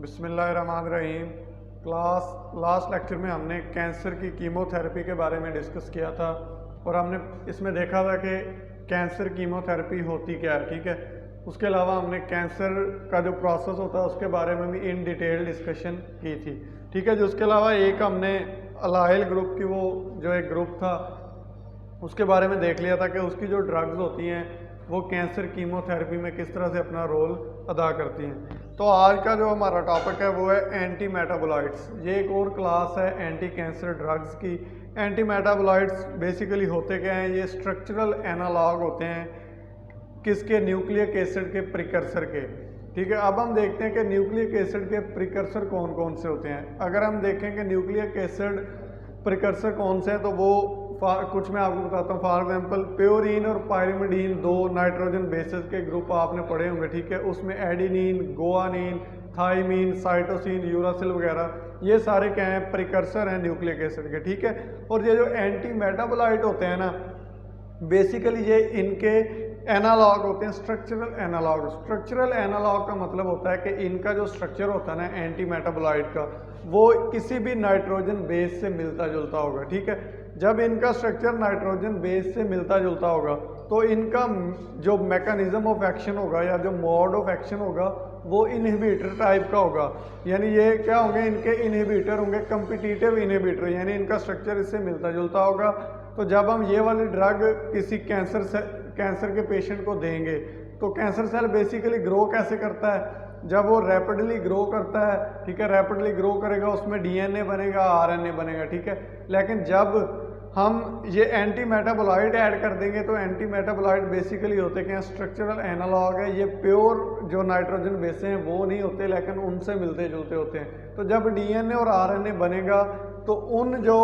बिस्मिल्लाहिर्रहमानिर्रहीम। Last lecture में हमने कैंसर की कीमोथेरेपी के बारे में डिस्कस किया था और हमने इसमें देखा था कि कैंसर कीमोथेरेपी होती क्या है। ठीक है, उसके अलावा हमने कैंसर का जो प्रोसेस होता है उसके बारे में भी इन डिटेल डिस्कशन की थी। ठीक है जी, उसके अलावा एक हमने अलाइल ग्रुप की वो जो एक ग्रुप था उसके बारे में देख लिया था कि उसकी जो ड्रग्स होती हैं वो कैंसर कीमोथेरेपी में किस तरह से अपना रोल अदा करती हैं। तो आज का जो हमारा टॉपिक है वो है एंटी मेटाबोलाइट्स। ये एक और क्लास है एंटी कैंसर ड्रग्स की। एंटी मेटाबोलाइट्स बेसिकली होते क्या हैं? ये स्ट्रक्चरल एनालॉग होते हैं किसके? न्यूक्लिक एसिड के प्रिकर्सर के। ठीक है, अब हम देखते हैं कि न्यूक्लिक एसिड के प्रिकर्सर कौन कौन से होते हैं। अगर हम देखें कि न्यूक्लिक एसिड प्रिकर्सर कौन से हैं तो वो कुछ मैं आपको बताता हूँ। फॉर एग्जांपल प्योरीन और पायरिमिडीन, दो नाइट्रोजन बेसेस के ग्रुप आपने पढ़े होंगे। ठीक है, उसमें एडिनिन, गोआनिन, थाइमीन, साइटोसिन, यूरासिल वगैरह ये सारे क्या हैं? प्रिकर्सर हैं न्यूक्लिक एसिड के। ठीक है, और ये जो एंटी मेटाबोलाइट होते हैं ना, बेसिकली ये इनके एनालॉग होते हैं, स्ट्रक्चरल एनालॉग। स्ट्रक्चरल एनालॉग का मतलब होता है कि इनका जो स्ट्रक्चर होता है ना एंटी मेटाबोलाइट का, वो किसी भी नाइट्रोजन बेस से मिलता जुलता होगा। ठीक है, जब इनका स्ट्रक्चर नाइट्रोजन बेस से मिलता जुलता होगा तो इनका जो मैकेनिज्म ऑफ एक्शन होगा या जो मोड ऑफ एक्शन होगा वो इनहिबिटर टाइप का होगा। यानी ये क्या होंगे? इनके इनहिबिटर होंगे, कम्पिटिटिव इनहिबिटर, यानी इनका स्ट्रक्चर इससे मिलता जुलता होगा। तो जब हम ये वाली ड्रग किसी कैंसर के पेशेंट को देंगे तो कैंसर सेल बेसिकली ग्रो कैसे करता है? जब वो रैपिडली ग्रो करता है, ठीक है, रैपिडली ग्रो करेगा, उसमें डीएनए बनेगा, आरएनए बनेगा। ठीक है, लेकिन जब हम ये एंटी मेटाबोलाइट ऐड कर देंगे तो एंटी मेटाबोलाइट बेसिकली होते क्या? स्ट्रक्चरल एनालॉग है। ये प्योर जो नाइट्रोजन बेस हैं वो नहीं होते, लेकिन उनसे मिलते जुलते होते हैं। तो जब डीएनए और आरएनए बनेगा तो उन जो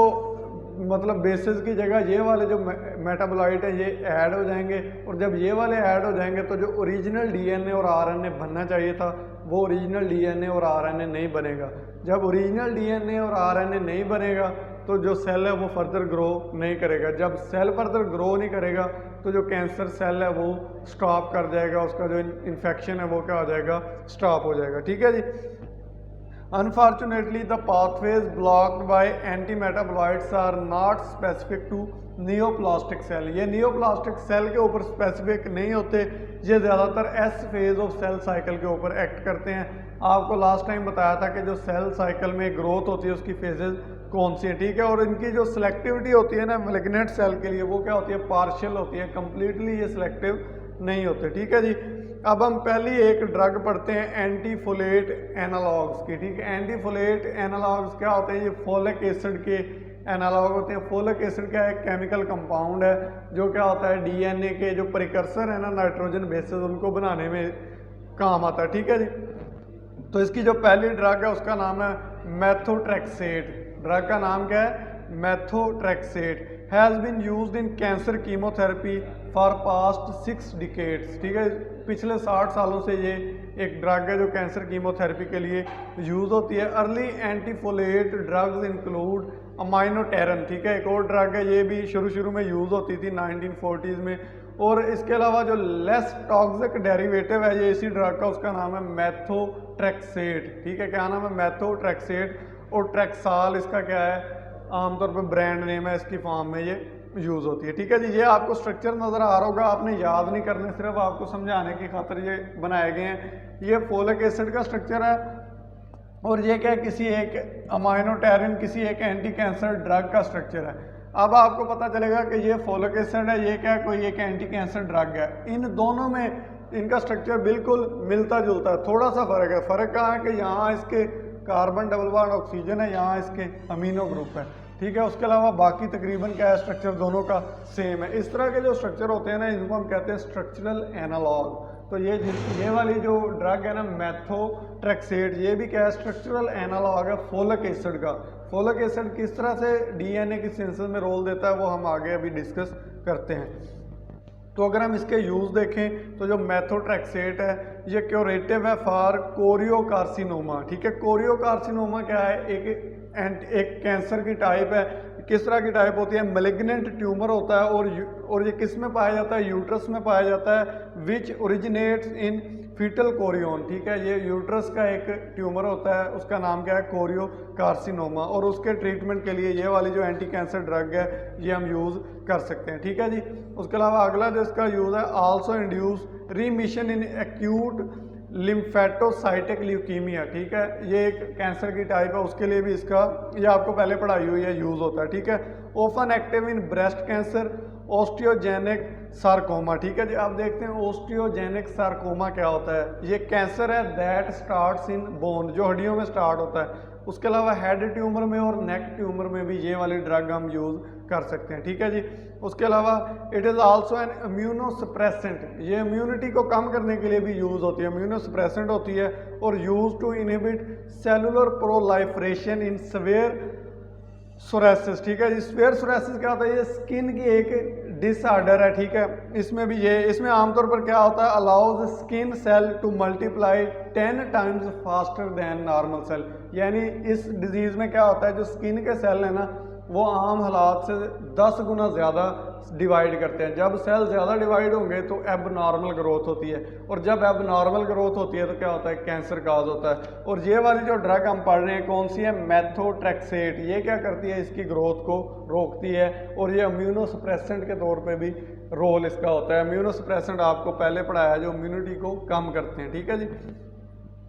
मतलब बेसिस की जगह ये वाले जो मेटाबोलाइट है ये ऐड हो जाएंगे, और जब ये वाले ऐड हो जाएंगे तो जो ओरिजिनल डीएनए और आरएनए बनना चाहिए था वो ओरिजिनल डीएनए और आरएनए नहीं बनेगा। जब ओरिजिनल डीएनए और आरएनए नहीं बनेगा तो जो सेल है वो फर्दर ग्रो नहीं करेगा। जब सेल फर्दर ग्रो नहीं करेगा तो जो कैंसर सेल है वो स्टॉप कर जाएगा, उसका जो इन्फेक्शन है वो क्या हो जाएगा? स्टॉप हो जाएगा। ठीक है जी। Unfortunately, the pathways blocked by anti-metabolites are not specific to neoplastic cell। ये neoplastic cell के ऊपर स्पेसिफिक नहीं होते, ये ज़्यादातर as phase of cell cycle के ऊपर एक्ट करते हैं। आपको लास्ट टाइम बताया था कि जो सेल साइकिल में ग्रोथ होती है उसकी फेजेस कौन सी है। ठीक है, और इनकी जो सिलेक्टिविटी होती है ना मैलिग्नेंट सेल के लिए वो क्या होती है? पार्शियल होती है, कंप्लीटली ये सिलेक्टिव नहीं होते। ठीक है जी। अब हम पहली एक ड्रग पढ़ते हैं एंटीफोलेट एनालॉग्स की। ठीक है, एंटीफोलेट एनालॉग्स क्या होते हैं? ये फोलिक एसिड के एनालॉग होते हैं। फोलिक एसिड क्या है? केमिकल कंपाउंड है जो क्या होता है? डीएनए के जो प्रिकर्सर है ना नाइट्रोजन बेसेस उनको बनाने में काम आता है। ठीक है जी। तो इसकी जो पहली ड्रग है उसका नाम है मेथोट्रेक्सेट। ड्रग का नाम क्या है? Methotrexate. Has been used in cancer chemotherapy for past 6 decades. ठीक है, पिछले 60 सालों से ये एक ड्रग है जो कैंसर कीमोथेरेपी के लिए यूज़ होती है। Early antifolate drugs include aminopterin. ठीक है, एक और ड्रग है, ये भी शुरू में यूज़ होती थी 1940s में। और इसके अलावा जो लेस टॉक्सिक डेरिवेटिव है ये इसी ड्रग का, उसका नाम है मेथोट्रेक्सेट। ठीक है, क्या नाम है? मेथोट्रेक्सेट। और ट्रेक्साल इसका क्या है? आमतौर पर ब्रांड नेम है, इसकी फॉर्म में ये यूज़ होती है। ठीक है जी। ये आपको स्ट्रक्चर नज़र आ रहा होगा, आपने याद नहीं करने, सिर्फ आपको समझाने की खातिर ये बनाए गए हैं। ये फोलिक एसिड का स्ट्रक्चर है और ये क्या है? किसी एक अमाइनोटेरिन, किसी एक एंटी कैंसर ड्रग का स्ट्रक्चर है। अब आपको पता चलेगा कि ये फोलिक एसिड है, ये क्या है? कोई एक एंटी कैंसर ड्रग है। इन दोनों में इनका स्ट्रक्चर बिल्कुल मिलता जुलता है, थोड़ा सा फ़र्क है। फ़र्क कहाँ है? कि यहाँ इसके कार्बन डबल बॉन्ड ऑक्सीजन है, यहाँ इसके अमीनो ग्रुप है। ठीक है, उसके अलावा बाकी तकरीबन क्या है? स्ट्रक्चर दोनों का सेम है। इस तरह के जो स्ट्रक्चर होते हैं ना इनको हम कहते हैं स्ट्रक्चरल एनालॉग। तो ये वाली जो ड्रग है ना मेथोट्रेक्सेट, ये भी क्या है? स्ट्रक्चरल एनालॉग है फोलिक एसिड का। फोलिक एसिड किस तरह से डीएनए की सिंथेसिस में रोल देता है वो हम आगे अभी डिस्कस करते हैं। तो अगर हम इसके यूज़ देखें तो जो मेथोट्रेक्सेट है ये क्यूरेटिव है फॉर कोरियोकार्सिनोमा। ठीक है, कोरियोकार्सिनोमा क्या है? एक कैंसर की टाइप है। किस तरह की टाइप होती है? मैलिग्नेंट ट्यूमर होता है और ये किस में पाया जाता है? यूट्रस में पाया जाता है। Which originates in fetal chorion, ठीक है, ये यूट्रस का एक ट्यूमर होता है, उसका नाम क्या है, कोरियो कार्सिनोमा, और उसके ट्रीटमेंट के लिए ये वाली जो एंटी कैंसर ड्रग है ये हम यूज़ कर सकते हैं, ठीक है जी। उसके अलावा अगला जो इसका यूज़ है, also induce remission in acute lymphocytic leukaemia, ठीक है, ये एक कैंसर की टाइप है, उसके लिए भी इसका, ये आपको पहले पढ़ाई हुई है, यूज़ होता है, ठीक है। Open active in breast cancer, osteogenic sarcoma, ठीक है जी। आप देखते हैं ऑस्टियोजेनिक सार्कोमा क्या होता है, ये कैंसर है दैट स्टार्ट्स इन बोन, जो हड्डियों में स्टार्ट होता है। उसके अलावा हेड ट्यूमर में और नेक ट्यूमर में भी ये वाली ड्रग हम यूज़ कर सकते हैं, ठीक है जी। उसके अलावा it is also an immunosuppressant, ये इम्यूनिटी को कम करने के लिए भी यूज़ होती है, इम्यूनोसप्रेसेंट होती है, और use to inhibit cellular proliferation in severe psoriasis, ठीक है जी। स्वेयर सोरेसिस क्या होता है, ये स्किन की एक डिसऑर्डर है, ठीक है। इसमें भी ये, इसमें आमतौर पर क्या होता है, allows skin cell to multiply 10 times faster than normal cell, यानी इस डिजीज़ में क्या होता है, जो स्किन के सेल है ना वो आम हालात से 10 गुना ज़्यादा डिवाइड करते हैं। जब सेल ज़्यादा डिवाइड होंगे तो एब नॉर्मल ग्रोथ होती है, और जब एब नॉर्मल ग्रोथ होती है तो क्या होता है, कैंसर काज होता है। और ये वाली जो ड्रग हम पढ़ रहे हैं कौन सी है, मेथोट्रेक्सेट, ये क्या करती है, इसकी ग्रोथ को रोकती है, और ये इम्यूनोसप्रेसेंट के तौर पे भी रोल इसका होता है। इम्यूनोसप्रेसेंट आपको पहले पढ़ाया, जो इम्यूनिटी को कम करते हैं, ठीक है जी।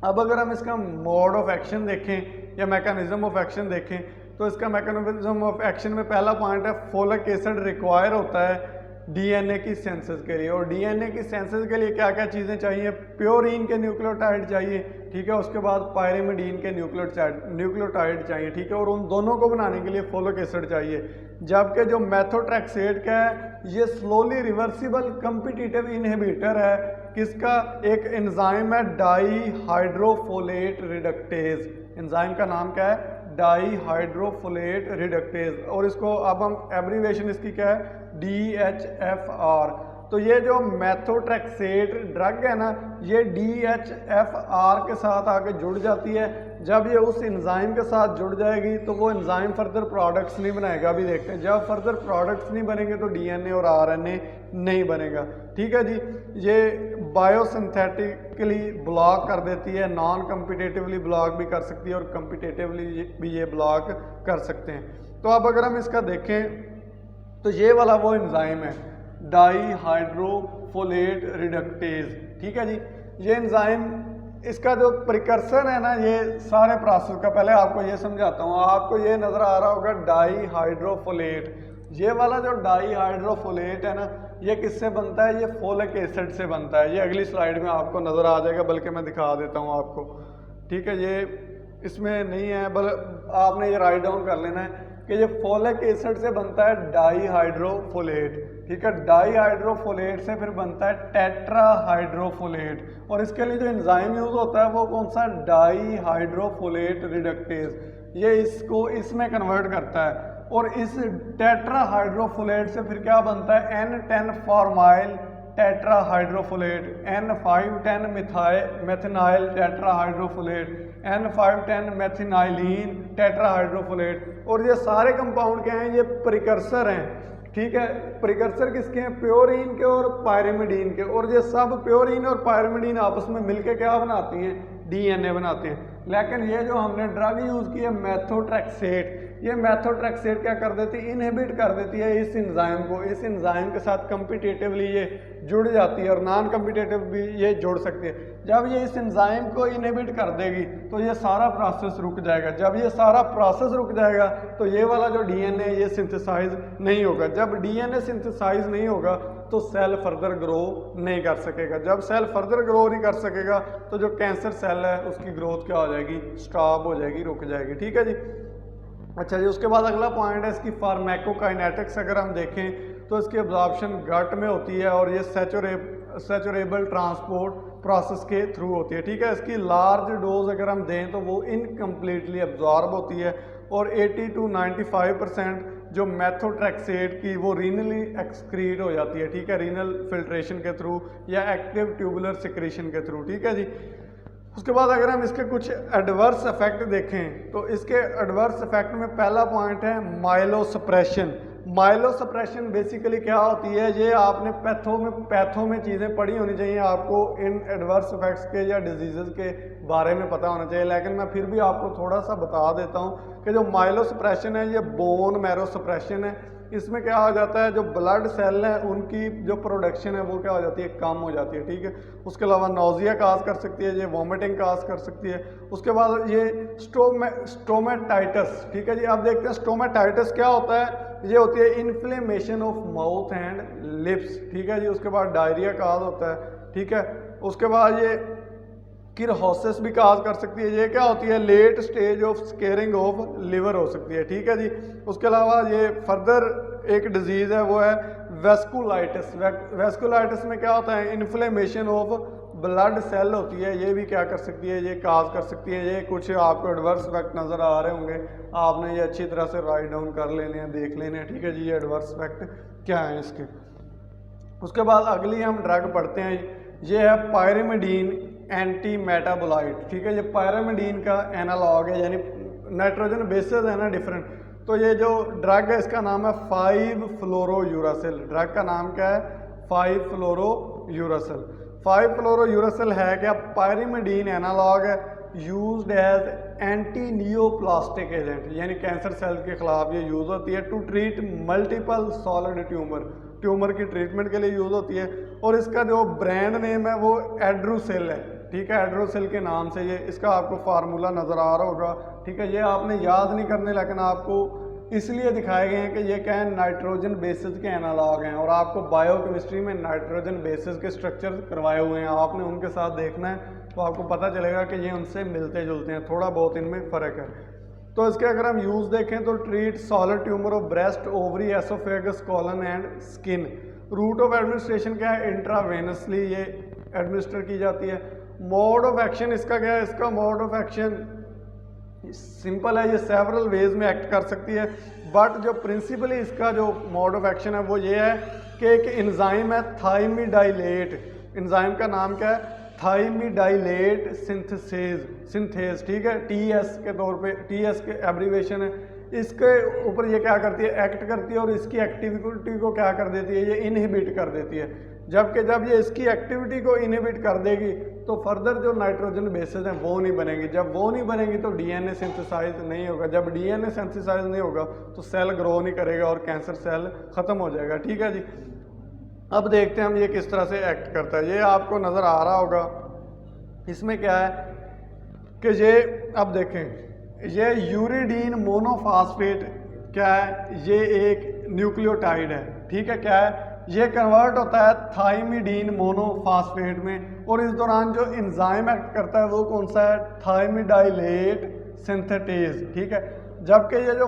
अब अगर हम इसका मोड ऑफ एक्शन देखें या मैकेनिज्म ऑफ एक्शन देखें, तो इसका मैकेनिज्म ऑफ एक्शन में पहला पॉइंट है, फोलिक एसिड रिक्वायर होता है डीएनए की सेंसेस के लिए, और डीएनए की सेंसेस के लिए क्या क्या चीज़ें चाहिए, प्योरीन के न्यूक्लियोटाइड चाहिए, ठीक है, उसके बाद पायरिमिडीन के न्यूक्लियोटाइड चाहिए, ठीक है, और उन दोनों को बनाने के लिए फोलिक एसिड चाहिए। जबकि जो मेथोट्रेक्सेट का है ये स्लोली रिवर्सिबल कम्पिटिटिव इनहिबिटर है, किसका, एक एंजाइम है डाईहाइड्रोफोलेट रिडक्टेज, एंजाइम का नाम क्या है, डाईहाइड्रोफोलेट रिडक्टेज, और इसको अब हम एब्रीवेशन इसकी क्या है, DHFR। तो ये जो मेथोट्रेक्सेट ड्रग है ना, ये DHFR के साथ आके जुड़ जाती है। जब ये उस एंजाइम के साथ जुड़ जाएगी तो वो एंजाइम फर्दर प्रोडक्ट्स नहीं बनाएगा। अभी देखते हैं, जब फर्दर प्रोडक्ट्स नहीं बनेंगे तो DNA और RNA नहीं बनेगा, ठीक है जी। ये बायोसिंथेटिकली ब्लॉक कर देती है, नॉन कम्पिटेटिवली ब्लॉक भी कर सकती है और कम्पिटेटिवली भी ये ब्लॉक कर सकते हैं। तो अब अगर हम इसका देखें तो ये वाला वो एंजाइम है डाईहाइड्रोफोलेट रिडक्टेज, ठीक है जी। ये एंजाइम, इसका जो प्रिकर्सर है ना, ये सारे प्रोसेस का, पहले आपको ये समझाता हूँ। आपको ये नज़र आ रहा होगा डाईहाइड्रोफोलेट, ये वाला जो डाईहाइड्रोफोलेट है ना, ये किससे बनता है, ये फोलिक एसिड से बनता है। ये अगली स्लाइड में आपको नज़र आ जाएगा, बल्कि मैं दिखा देता हूँ आपको, ठीक है। ये इसमें नहीं है, आपने ये राइट डाउन कर लेना है कि ये फोलिक एसिड से बनता है डाईहाइड्रोफोलेट, ठीक है। डाईहाइड्रोफोलेट से फिर बनता है टेट्राहाइड्रोफोलेट, और इसके लिए जो एंजाइम यूज होता है वो कौन सा, डाईहाइड्रोफोलेट रिडक्टेज, ये इसको इसमें कन्वर्ट करता है। और इस टेट्राहाइड्रोफोलेट से फिर क्या बनता है, N10 formyl tetrahydrofolate, N510 मेथिनाइल tetrahydrofolate, N510 मेथिनाइलिन tetrahydrofolate. और ये सारे कंपाउंड क्या हैं, ये प्रिकर्सर हैं, ठीक है। प्रिकर्सर किसके हैं, प्योरीन के और पायरिमिडीन के, और ये सब प्योरीन और पायरिमिडीन आपस में मिलके क्या बनाती हैं, DNA बनाते हैं। लेकिन ये जो हमने ड्रग यूज़ की है मेथोट्रेक्सेट, ये मेथोट्रेक्सेट क्या कर देती है, इनहिबिट कर देती है इस एंजाइम को। इस एंजाइम के साथ कम्पिटिटिवली ये जुड़ जाती है, और नॉन कम्पिटिटिव भी ये जुड़ सकती है। जब ये इस एंजाइम को इनहिबिट कर देगी तो ये सारा प्रोसेस रुक जाएगा। जब ये सारा प्रोसेस रुक जाएगा तो ये वाला जो DNA ये सिंथेसाइज नहीं होगा। जब DNA सिंथेसाइज नहीं होगा तो सेल फर्दर ग्रो नहीं कर सकेगा। जब सेल फर्दर ग्रो नहीं कर सकेगा तो जो कैंसर सेल है उसकी ग्रोथ क्या हो जाएगी, स्टॉप हो जाएगी, रुक जाएगी, ठीक है जी। अच्छा जी, उसके बाद अगला पॉइंट है इसकी फार्माकोकाइनेटिक्स। अगर हम देखें तो इसकी एब्जॉर्प्शन गट में होती है, और ये सैचुरेबल ट्रांसपोर्ट प्रोसेस के थ्रू होती है, ठीक है। इसकी लार्ज डोज अगर हम दें तो वो इनकम्प्लीटली एब्जॉर्ब होती है, और 80 to 95% जो मेथोट्रेक्सेट की वो रीनली एक्सक्रीट हो जाती है, ठीक है, रीनल फिल्ट्रेशन के थ्रू या एक्टिव ट्यूबुलर सिक्रीशन के थ्रू, ठीक है जी। उसके बाद अगर हम इसके कुछ एडवर्स इफेक्ट देखें तो इसके एडवर्स इफेक्ट में पहला पॉइंट है माइलोसप्रेशन। माइलोसप्रेशन बेसिकली क्या होती है, ये आपने पैथो में चीज़ें पढ़ी होनी चाहिए, आपको इन एडवर्स इफेक्ट्स के या डिजीज़ के बारे में पता होना चाहिए, लेकिन मैं फिर भी आपको थोड़ा सा बता देता हूँ कि जो माइलोसप्रेशन है ये बोन मैरो सप्रेशन है। इसमें क्या हो जाता है, जो ब्लड सेल है उनकी जो प्रोडक्शन है वो क्या हो जाती है, कम हो जाती है, ठीक है। उसके अलावा नोजिया काज कर सकती है, ये वॉमिटिंग काज कर सकती है। उसके बाद ये स्टोमेटाइटिस, ठीक है जी। आप देखते हैं स्टोमेटाइटिस क्या होता है, ये होती है inflammation of mouth and lips, ठीक है जी। उसके बाद डायरिया काज होता है, ठीक है। उसके बाद ये किरहोसिस भी काज कर सकती है, ये क्या होती है, late stage of scarring of liver हो सकती है, ठीक है जी। उसके अलावा ये फर्दर एक डिजीज़ है वो है वेस्कुलाइटिस। वेस्कुलाइटिस में क्या होता है, इन्फ्लेमेशन ऑफ ब्लड सेल होती है, ये भी क्या कर सकती है, ये काज कर सकती है। ये कुछ आपको एडवर्स इफेक्ट नज़र आ रहे होंगे, आपने ये अच्छी तरह से राइट डाउन कर लेने हैं, देख लेने हैं, ठीक है जी, ये एडवर्स इफेक्ट क्या है इसके। उसके बाद अगली हम ड्रग पढ़ते हैं, ये है पायरिमिडीन एंटी मेटाबोलाइट, ठीक है। ये पायरिमिडीन का एनालॉग है, यानी नाइट्रोजन बेसेस है ना डिफरेंट। तो ये जो ड्रग है इसका नाम है 5-फ्लोरोयूरासिल। ड्रग का नाम क्या है, 5-फ्लोरोयूरासिल। 5-फ्लोरोयूरासिल है क्या, पायरिमिडीन एनालॉग है, used as anti neoplastic agent, यानी कैंसर सेल के खिलाफ ये यूज़ होती है, to treat multiple solid tumour की ट्रीटमेंट के लिए यूज़ होती है। और इसका जो ब्रांड नेम है वो एड्रोसेल है, ठीक है। एड्रोसेल के नाम से ये इसका आपको फार्मूला नज़र आ रहा होगा, ठीक है। ये आपने याद नहीं करने, लेकिन आपको इसलिए दिखाए गए हैं कि ये क्या है, नाइट्रोजन बेसिस के एनालॉग हैं, और आपको बायोकेमिस्ट्री में नाइट्रोजन बेसिस के स्ट्रक्चर करवाए हुए हैं, आपने उनके साथ देखना है तो आपको पता चलेगा कि ये उनसे मिलते जुलते हैं, थोड़ा बहुत इनमें फ़र्क है। तो इसके अगर हम यूज़ देखें तो treat solid tumour of breast, ovary, oesophagus, colon and skin. Route of administration क्या है, इंट्रावेनसली ये एडमिनिस्टर की जाती है। मोड ऑफ एक्शन इसका क्या है, इसका मोड ऑफ एक्शन सिंपल है, ये सेवरल वेज में एक्ट कर सकती है, बट जो प्रिंसिपली इसका जो मोड ऑफ एक्शन है वो ये है कि एक एंजाइम है थाइमिडाइलेट, एंजाइम का नाम क्या है, थाइमिडाइलेट सिंथेज, ठीक है। टीएस के तौर पे, टीएस के एब्रीवेशन है। इसके ऊपर ये क्या करती है, एक्ट करती है, और इसकी एक्टिविटी को क्या कर देती है, ये इनहिबिट कर देती है। जबकि जब ये इसकी एक्टिविटी को इनहिबिट कर देगी तो फर्दर जो नाइट्रोजन बेसेस हैं वो नहीं बनेगी। जब वो नहीं बनेगी तो डीएनए सिंथेसाइज नहीं होगा। जब डीएनए सिंथेसाइज नहीं होगा तो सेल ग्रो नहीं करेगा और कैंसर सेल ख़त्म हो जाएगा, ठीक है जी। अब देखते हैं हम ये किस तरह से एक्ट करता है। ये आपको नज़र आ रहा होगा, इसमें क्या है कि ये अब देखें, ये यूरिडीन मोनोफास्फेट क्या है, ये एक न्यूक्लियोटाइड है, ठीक है। क्या है, ये कन्वर्ट होता है थाइमिडीन मोनोफास्फेट में, और इस दौरान जो एंजाइम एक्ट करता है वो कौन सा है, थाइमिडाइलेट सिंथेटेज, ठीक है। जबकि ये जो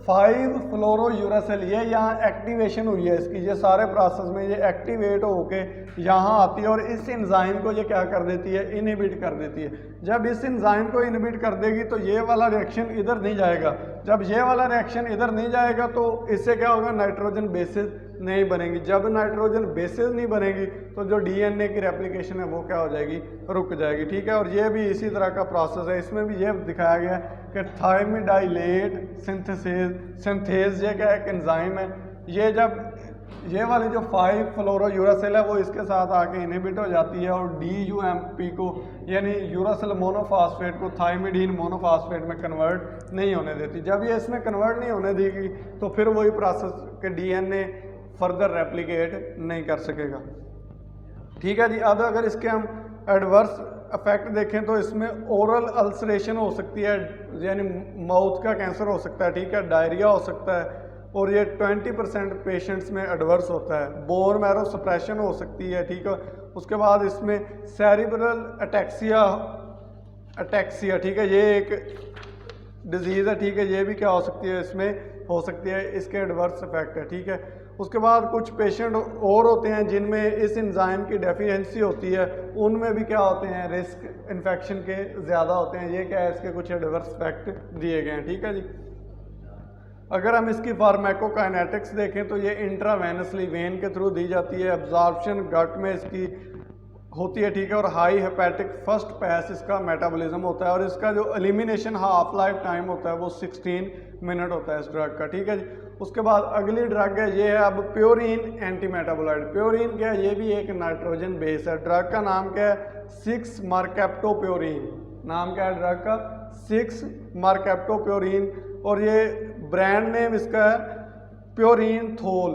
5-फ्लोरोयूरासिल ये यहाँ एक्टिवेशन हुई है इसकी, ये सारे प्रोसेस में ये एक्टिवेट होके यहाँ आती है, और इस एंजाइम को ये क्या कर देती है, इनहिबिट कर देती है। जब इस एंजाइम को इनहिबिट कर देगी तो ये वाला रिएक्शन इधर नहीं जाएगा। जब ये वाला रिएक्शन इधर नहीं जाएगा तो इससे क्या होगा, नाइट्रोजन बेसिस नहीं बनेगी। जब नाइट्रोजन बेसिस नहीं बनेगी तो जो डीएनए की रेप्लिकेशन है वो क्या हो जाएगी, रुक जाएगी, ठीक है। और ये भी इसी तरह का प्रोसेस है, इसमें भी ये दिखाया गया है कि थाइमिडाइलेट सिंथेज ये क्या है, एक एंजाइम है। ये जब ये वाली जो 5-फ्लोरोयूरासिल है वो इसके साथ आके इनहिबिट हो जाती है और DUMP को यानी यूरासिल मोनोफास्फेट को थाइमिडीन मोनोफास्फेट में कन्वर्ट नहीं होने देती। जब ये इसमें कन्वर्ट नहीं होने देगी तो फिर वही प्रोसेस के डीएनए फर्दर रेप्लिकेट नहीं कर सकेगा, ठीक है जी। अब अगर इसके हम एडवर्स इफेक्ट देखें तो इसमें ओरल अल्सरेशन हो सकती है, यानी माउथ का कैंसर हो सकता है, ठीक है। डायरिया हो सकता है, और ये 20% पेशेंट्स में एडवर्स होता है। बोन मैरो सप्रेशन हो सकती है, ठीक है। उसके बाद इसमें सेरिब्रल अटैक्सिया, ठीक है, ये एक डिजीज़ है, ठीक है। ये भी क्या हो सकती है, इसमें हो सकती है, इसके एडवर्स इफेक्ट है, ठीक है। उसके बाद कुछ पेशेंट और होते हैं जिनमें इस एंजाइम की डेफिशिएंसी होती है, उनमें भी क्या होते हैं, रिस्क इन्फेक्शन के ज़्यादा होते हैं। ये क्या है, इसके कुछ एडवर्स इफेक्ट दिए गए हैं, ठीक है जी। अगर हम इसकी फार्माकोकाइनेटिक्स देखें तो ये इंट्रावेनसली वेन के थ्रू दी जाती है। एब्जॉर्प्शन गट में इसकी होती है, ठीक है, और हाई हेपेटिक फर्स्ट पैस इसका मेटाबॉलिज्म होता है और इसका जो एलिमिनेशन हाफ लाइफ टाइम होता है वो 16 मिनट होता है इस ड्रग का, ठीक है जी। उसके बाद अगली ड्रग है, ये है अब प्योरीन एंटी मेटाबोलाइट। प्योरीन क्या है, ये भी एक नाइट्रोजन बेस है। ड्रग का नाम क्या है, 6 मार्केप्टोप्योरीन। नाम क्या है ड्रग का, 6 मार्केप्टोप्योरीन। और ये ब्रांड नेम इसका है प्योरीन थोल,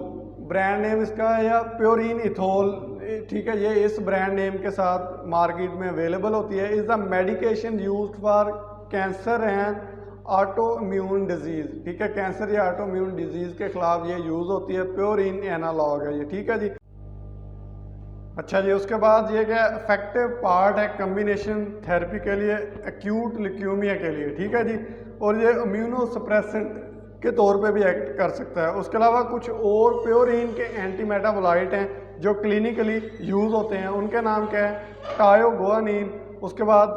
ब्रांड नेम इसका है, या प्योरीन इथोल, ठीक है। ये इस ब्रांड नेम के साथ मार्केट में अवेलेबल होती है। Is the medication used for cancer and auto immune disease, ठीक है। कैंसर या ऑटो इम्यून डिजीज़ के खिलाफ ये यूज़ होती है। प्योरीन एनालॉग है ये, ठीक है जी। अच्छा जी, उसके बाद ये क्या इफेक्टिव पार्ट है कम्बिनेशन थेरेपी के लिए एक्यूट ल्यूकेमिया के लिए, ठीक है जी। और ये इम्यूनो सप्रेसेंट के तौर पे भी एक्ट कर सकता है। उसके अलावा कुछ और प्योरीन के एंटी मेटाबोलाइट हैं जो क्लिनिकली यूज़ होते हैं। उनके नाम क्या है, टायोगुआनिन, उसके बाद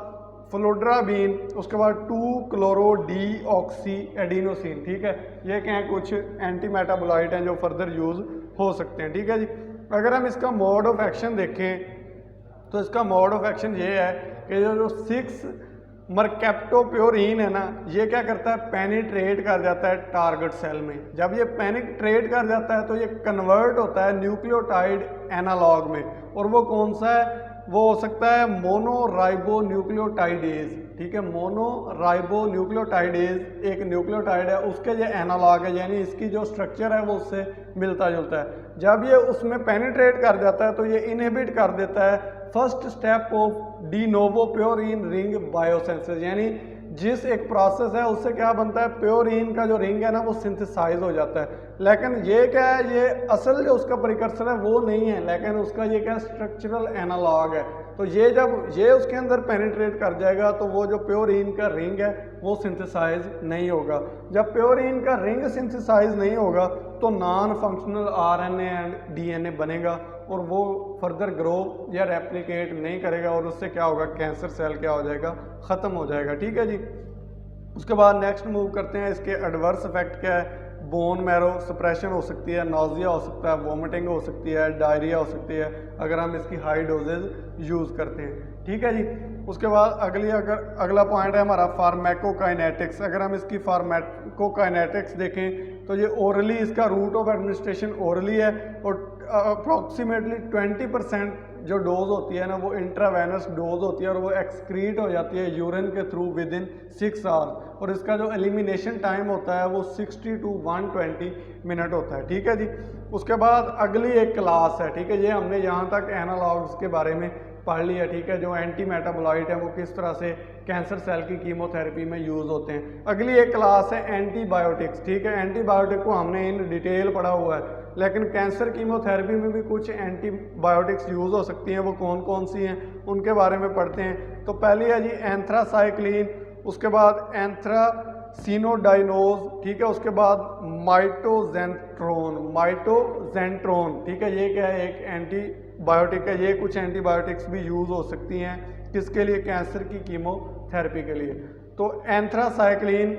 फ्लोड्राबीन, उसके बाद 2-क्लोरो-डी-ऑक्सी एडिनोसिन, ठीक है। ये क्या है, कुछ एंटी मेटाबोलाइट हैं जो फर्दर यूज़ हो सकते हैं, ठीक है जी। अगर हम इसका मोड ऑफ एक्शन देखें तो इसका मोड ऑफ एक्शन ये है कि जो 6 मरकेप्टोप्योरीन है ना, ये क्या करता है, पेनिट्रेट कर जाता है टारगेट सेल में। जब ये पेनिट्रेट कर जाता है तो ये कन्वर्ट होता है न्यूक्लियोटाइड एनालॉग में, और वो कौन सा है, वो हो सकता है मोनोराइबो न्यूक्लियोटाइडेज, ठीक है। मोनोराइबो न्यूक्लियोटाइडेज एक न्यूक्लियोटाइड है, उसके ये एनालॉग है, यानी इसकी जो स्ट्रक्चर है वो उससे मिलता जुलता है। जब ये उसमें पेनिट्रेट कर जाता है तो ये इनहिबिट कर देता है first step of de novo purine ring biosynthesis, यानी जिस एक प्रोसेस है उससे क्या बनता है, प्योरीन का जो रिंग है ना वो सिंथेसाइज हो जाता है। लेकिन ये क्या है, ये असल जो उसका प्रिकर्सर है वो नहीं है, लेकिन उसका ये क्या स्ट्रक्चरल एनालॉग है। तो ये जब ये उसके अंदर पेनिट्रेट कर जाएगा तो वो जो प्योरीन का रिंग है वो सिंथेसाइज नहीं होगा। जब प्योरीन का रिंग सिंथेसाइज नहीं होगा तो non functional RNA and DNA बनेगा और वो फर्दर ग्रो या रेप्लिकेट नहीं करेगा, और उससे क्या होगा, कैंसर सेल क्या हो जाएगा, ख़त्म हो जाएगा, ठीक है जी। उसके बाद नेक्स्ट मूव करते हैं, इसके एडवर्स इफेक्ट क्या है। बोन मैरो सप्रेशन हो सकती है, नौजिया हो सकता है, वोमिटिंग हो सकती है, डायरिया हो सकती है अगर हम इसकी हाई डोजेज यूज़ करते हैं, ठीक है जी। उसके बाद अगला पॉइंट है हमारा फार्मेकोकाइनेटिक्स। अगर हम इसकी फार्मेकोकाइनेटिक्स देखें तो ये ओरली, इसका रूट ऑफ एडमिनिस्ट्रेशन ओरली है, और अप्रॉक्सीमेटली 20% जो डोज होती है ना वो इंट्रावेनस डोज होती है, और वो एक्सक्रीट हो जाती है यूरिन के थ्रू विद इन 6 आवर्स, और इसका जो एलिमिनेशन टाइम होता है वो 60 to 120 मिनट होता है, ठीक है जी। उसके बाद अगली एक क्लास है, ठीक है। ये हमने यहाँ तक एनालॉग्स के बारे में पढ़ लिया, ठीक है, जो एंटी मेटाबोलाइट है वो किस तरह से कैंसर सेल की कीमोथेरेपी में यूज़ होते हैं। अगली एक क्लास है एंटीबायोटिक्स, ठीक है। एंटीबायोटिक को हमने इन डिटेल पढ़ा हुआ है, लेकिन कैंसर कीमोथेरेपी में भी कुछ एंटीबायोटिक्स यूज़ हो सकती हैं, वो कौन कौन सी हैं उनके बारे में पढ़ते हैं। तो पहली है जी एंथ्रासाइक्लिन, उसके बाद एंथ्रासिनोडाइनोज, ठीक है। उसके बाद माइटोजेंट्रोन, ठीक है। ये क्या है, एक एंटीबायोटिक है। ये कुछ एंटीबायोटिक्स भी यूज़ हो सकती हैं किसके लिए, कैंसर की कीमोथेरेपी के लिए। तो एंथ्रासाइक्लिन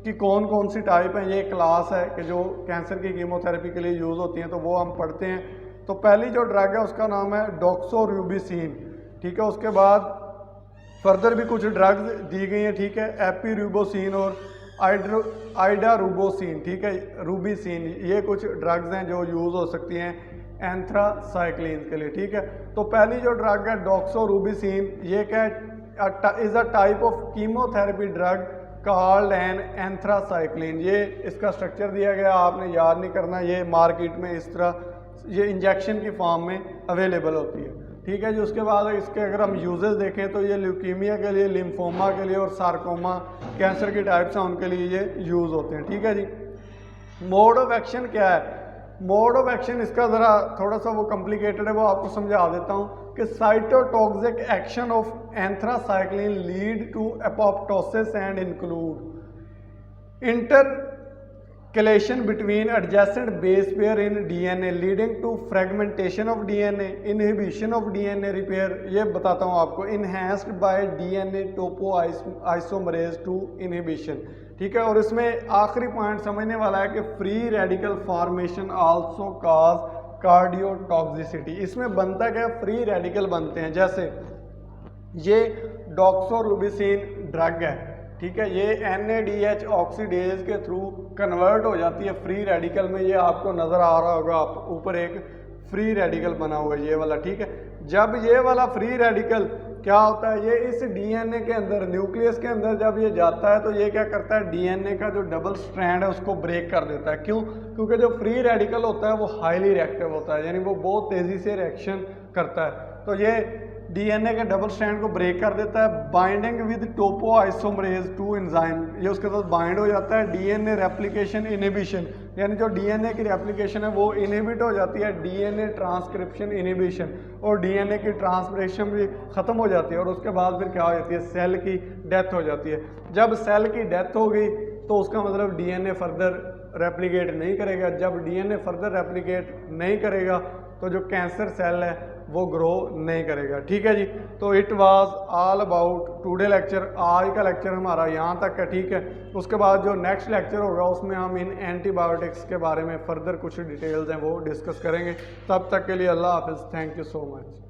कि कौन कौन सी टाइप है, ये क्लास है कि जो कैंसर की कीमोथेरेपी के लिए यूज़ होती हैं, तो वो हम पढ़ते हैं। तो पहली जो ड्रग है उसका नाम है डॉक्सोरूबिसिन, ठीक है। उसके बाद फर्दर भी कुछ ड्रग्स दी गई हैं, ठीक है। एपीरूबोसिन और आइडारूबोसिन, ठीक है, रूबिसिन, ये कुछ ड्रग्स हैं जो यूज़ हो सकती हैं एंथ्रासाइक्लिन के लिए, ठीक है। तो पहली जो ड्रग है डॉक्सोरूबिसिन, ये क्या है, is a type of chemotherapy drug called an anthracycline. ये इसका स्ट्रक्चर दिया गया, आपने याद नहीं करना, ये मार्केट में इस तरह ये इंजेक्शन की फॉर्म में अवेलेबल होती है, ठीक है जी। उसके बाद इसके अगर हम यूजेस देखें तो ये ल्यूकीमिया के लिए, लिम्फोमा के लिए और सार्कोमा कैंसर की टाइप्स हैं उनके लिए ये यूज़ होते हैं, ठीक है जी। मोड ऑफ एक्शन क्या है, मोड ऑफ एक्शन इसका ज़रा थोड़ा सा वो कॉम्प्लिकेटेड है, वो आपको समझा देता हूँ कि cytotoxic action of anthracycline lead to apoptosis and include intercalation between adjacent base pair in DNA leading to fragmentation of DNA, inhibition of DNA repair, ये बताता हूँ आपको, enhanced by DNA topoisomerase 2 inhibition, ठीक है। और इसमें आखिरी पॉइंट समझने वाला है कि फ्री रेडिकल फॉर्मेशन आल्सो काज कार्डियोटॉक्सिसिटी। इसमें बनता क्या, फ्री रेडिकल बनते हैं। जैसे ये डॉक्सोरुबिसिन ड्रग है, ठीक है, ये NADH ऑक्सीडेज के थ्रू कन्वर्ट हो जाती है फ्री रेडिकल में। ये आपको नज़र आ रहा होगा, आप ऊपर एक फ्री रेडिकल बना हुआ है ये वाला, ठीक है। जब ये वाला फ्री रेडिकल क्या होता है, ये इस DNA के अंदर, न्यूक्लियस के अंदर जब ये जाता है तो ये क्या करता है, DNA का जो डबल स्ट्रैंड है उसको ब्रेक कर देता है। क्यों? क्योंकि जो फ्री रेडिकल होता है वो हाईली रिएक्टिव होता है, यानी वो बहुत तेज़ी से रिएक्शन करता है। तो ये DNA के डबल स्ट्रैंड को ब्रेक कर देता है। बाइंडिंग विद टोपोआइसोमरेज 2 एंजाइम, ये उसके साथ बाइंड हो जाता है। DNA रेप्लिकेशन इनहिबिशन, यानी जो DNA की रेप्लिकेशन है वो इनहिबिट हो जाती है। DNA ट्रांसक्रिप्शन इनहिबिशन, और DNA की ट्रांसक्रिप्शन भी ख़त्म हो जाती है। और उसके बाद फिर क्या हो जाती है, सेल की डेथ हो जाती है। जब सेल की डेथ हो गई तो उसका मतलब DNA फर्दर रेप्लिकेट नहीं करेगा। जब DNA फर्दर रेप्लिकेट नहीं करेगा तो जो कैंसर सेल है वो ग्रो नहीं करेगा, ठीक है जी। तो it was all about today lecture. आज का लेक्चर हमारा यहाँ तक है, ठीक है। उसके बाद जो नेक्स्ट लेक्चर होगा उसमें हम इन एंटीबायोटिक्स के बारे में फर्दर कुछ डिटेल्स हैं वो डिस्कस करेंगे। तब तक के लिए अल्लाह हाफिज़, थैंक यू सो मच।